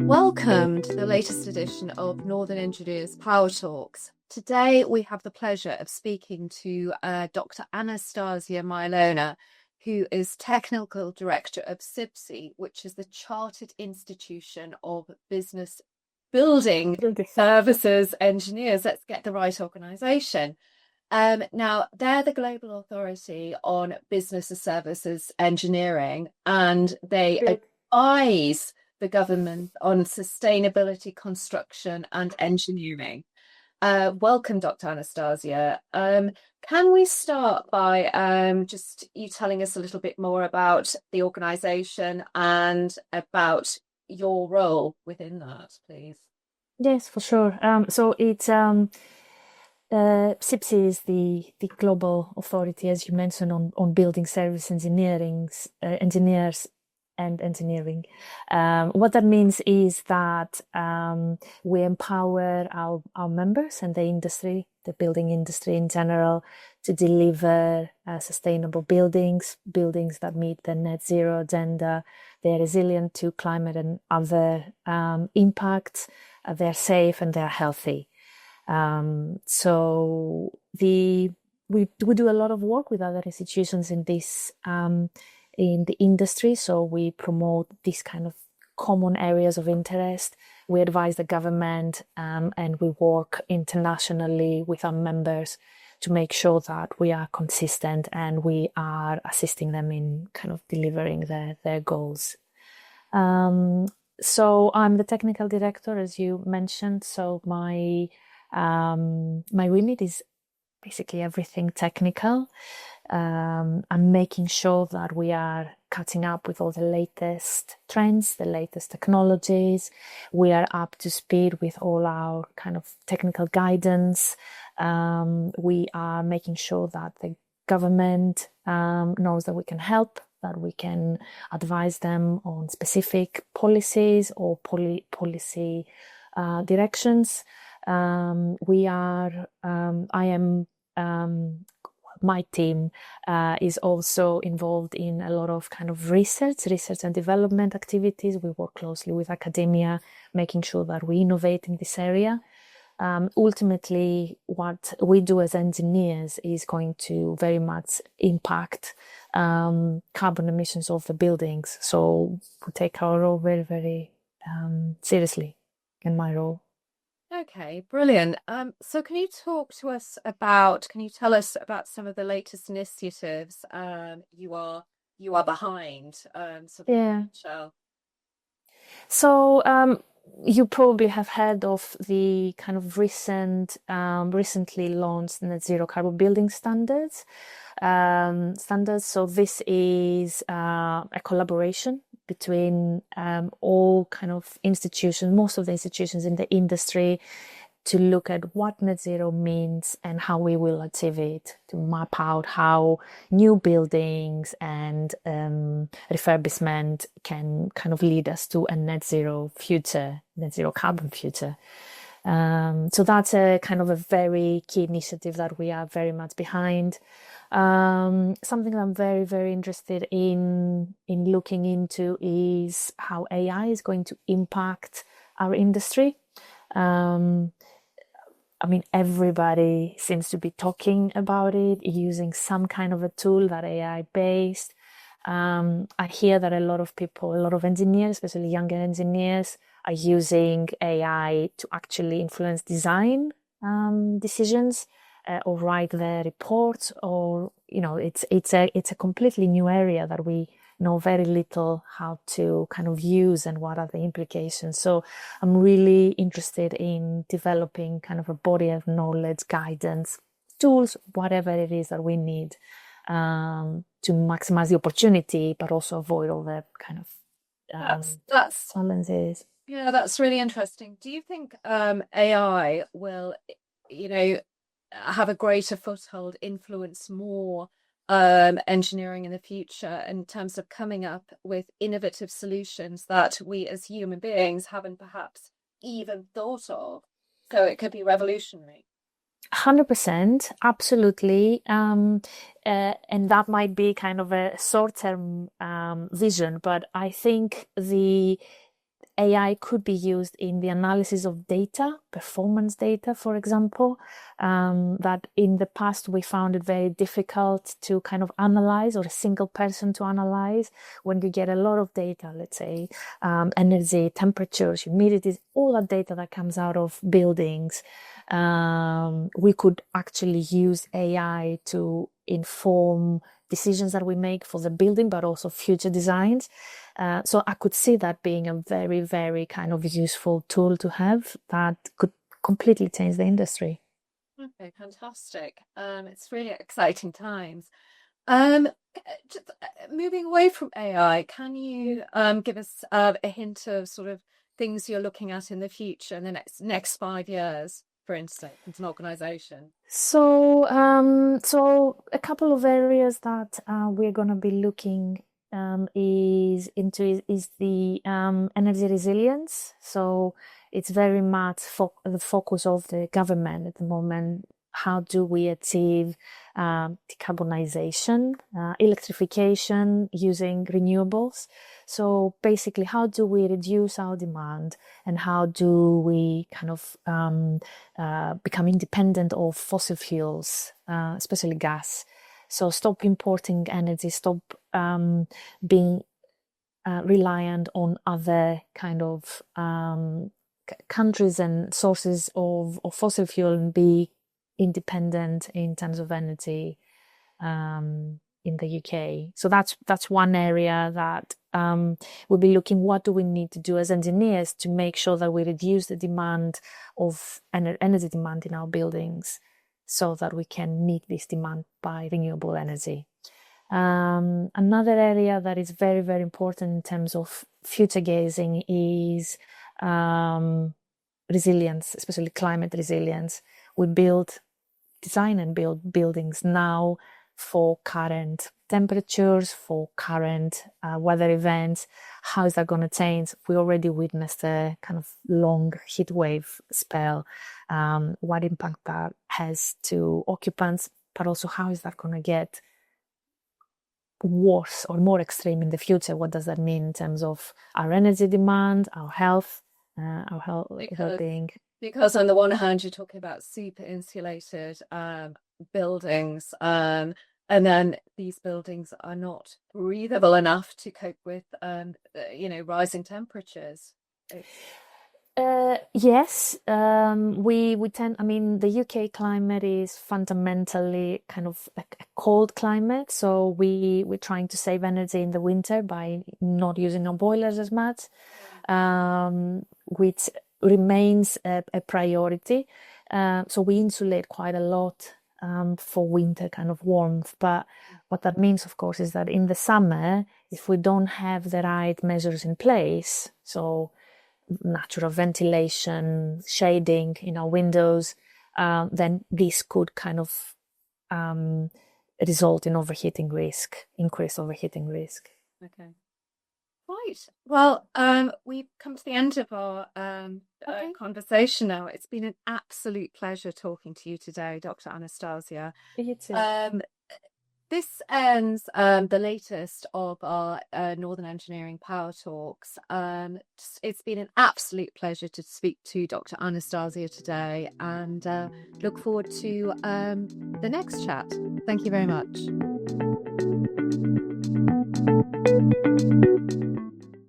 Welcome to the latest edition of Northern Engineers Power Talks. Today we have the pleasure of speaking to Dr. Anastasia Mylona, who is Technical Director of CIBSE, which is the Chartered Institution of Business Building Services Engineers. Let's get the right organisation. Now, they're the global authority on business services engineering, and they advise the government on sustainability, construction, and engineering. Welcome, Dr. Anastasia. Can we start by just you telling us a little bit more about the organisation and about your role within that, please? Yes, for sure. So it's CIBSE is the global authority, as you mentioned, on building service engineers and engineering. What that means is that we empower our members and the industry, the building industry in general, to deliver sustainable buildings that meet the net zero agenda. They're resilient to climate and other impacts. They're safe and they're healthy. So we do a lot of work with other institutions in this in the industry. So we promote these kind of common areas of interest. We advise the government and we work internationally with our members to make sure that we are consistent and we are assisting them in kind of delivering their goals. So I'm the technical director, as you mentioned. So my remit is basically everything technical. I'm making sure that we are catching up with all the latest trends, the latest technologies. We are up to speed with all our kind of technical guidance. We are making sure that the government knows that we can help, that we can advise them on specific policies or policy directions. My team is also involved in a lot of kind of research and development activities. We work closely with academia, making sure that we innovate in this area. Ultimately, what we do as engineers is going to very much impact carbon emissions of the buildings. So we take our role very, very seriously in my role. Okay, brilliant. So can you tell us about some of the latest initiatives you are behind? Yeah. So you probably have heard of the kind of recently launched net zero carbon building standards. So this is a collaboration between all kind of institutions, most of the institutions in the industry, to look at what net zero means and how we will achieve it, to map out how new buildings and refurbishment can kind of lead us to a net zero carbon future. So that's a kind of a very key initiative that we are very much behind. Something I'm very, very interested in looking into is how AI is going to impact our industry. I mean, everybody seems to be talking about it, using some kind of a tool that AI based. I hear that a lot of engineers, especially younger engineers, are using AI to actually influence design decisions. Or write their reports, or it's a completely new area that we know very little how to kind of use and what are the implications. So I'm really interested in developing kind of a body of knowledge, guidance, tools, whatever it is that we need to maximize the opportunity, but also avoid all the kind of that's challenges. Yeah, that's really interesting. Do you think AI will, have a greater foothold, influence more engineering in the future in terms of coming up with innovative solutions that we as human beings haven't perhaps even thought of? So it could be revolutionary. 100%, absolutely. And that might be kind of a short-term vision, but I think the AI could be used in the analysis of data, performance data, for example, that in the past we found it very difficult to kind of analyze, or a single person to analyze. When you get a lot of data, let's say energy, temperatures, humidities, all that data that comes out of buildings, we could actually use AI to inform decisions that we make for the building, but also future designs. So I could see that being a very, very kind of useful tool to have that could completely change the industry. Okay, fantastic. It's really exciting times. Um, just moving away from AI, can you give us a hint of sort of things you're looking at in the future in the next 5 years, for instance, as an organization? So a couple of areas that we're going to be looking is the energy resilience. So it's very much the focus of the government at the moment. How do we achieve decarbonization, electrification using renewables? So basically, how do we reduce our demand, and how do we kind of become independent of fossil fuels, especially gas? So stop importing energy, stop being reliant on other kind of countries and sources of fossil fuel, and be independent in terms of energy in the UK. So that's one area that we'll be looking, what do we need to do as engineers to make sure that we reduce the demand of energy demand in our buildings, so that we can meet this demand by renewable energy. Another area that is very, very important in terms of future gazing is resilience, especially climate resilience. We design and build buildings now for current temperatures, for current weather events. How is that going to change? We already witnessed a kind of long heat wave spell. What impact that has to occupants, but also how is that going to get worse or more extreme in the future? What does that mean in terms of our energy demand, our health, well-being? Because on the one hand, you're talking about super insulated buildings, and then these buildings are not breathable enough to cope with, rising temperatures. Yes, we tend. I mean, the UK climate is fundamentally kind of a cold climate, so we're trying to save energy in the winter by not using our boilers as much, which remains a priority. So we insulate quite a lot for winter kind of warmth. But what that means, of course, is that in the summer, if we don't have the right measures in place, so natural ventilation, shading in our windows, then this could kind of result in overheating risk, increased overheating risk. Okay. Right. Well, we've come to the end of our conversation now. It's been an absolute pleasure talking to you today, Dr. Anastasia. You too. This ends the latest of our Northern Engineering Power Talks. It's been an absolute pleasure to speak to Dr. Anastasia today, and look forward to the next chat. Thank you very much.